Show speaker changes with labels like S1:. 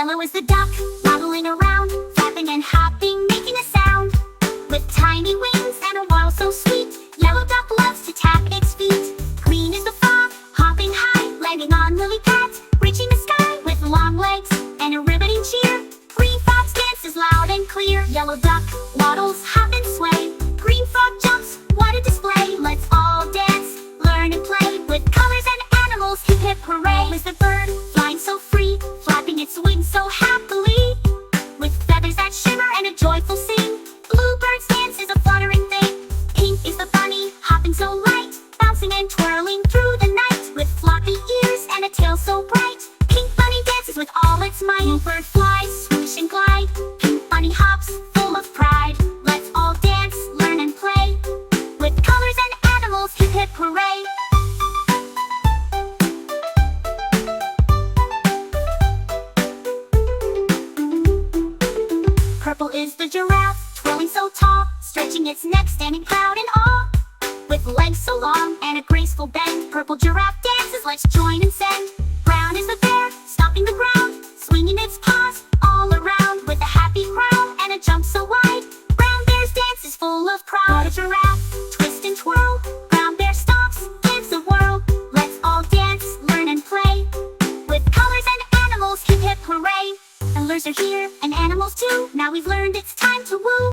S1: Yellow is the duck, waddling around, flapping and hopping, making a sound. With tiny wings and a waddle so sweet, yellow duck loves to tap its feet. Green is the frog, hopping high, landing on lily pads, reaching the sky with long legs and a riveting cheer. Green frog's dance is loud and clear. Yellow duck waddles, hop and sway. Green frog jumps, what a display! Let's all dance, learn and play. With colors and animals, hip hip hooray! Is the bird, flying so free, flapping its wings so happily. With feathers that shimmer and a joyful sing. Bluebird's dance is a fluttering thing. Pink is the bunny, hopping so light, bouncing and twirling through the night. With floppy ears and a tail so bright, pink bunny dances with all its might. Bluebird flies, swoosh and glide, pink bunny hops, full of pride. Let's all dance, learn and play. With colors and animals, hip hip hooray! Purple is the giraffe, twirling so tall, stretching its neck, standing proud in awe. With legs so long and a graceful bend, purple giraffe dances, let's join and send. Brown is the bear, stomping the ground, swinging its paws all around. With a happy crown and a jump so wide, brown bear's dance is full of pride. A giraffe, twist and twirl, brown bear stomps, gives a whirl. Let's all dance, learn and play. With colors and animals, hip hip hooray! Toddlers are here, and animals too. Now we've learned it's time to woo.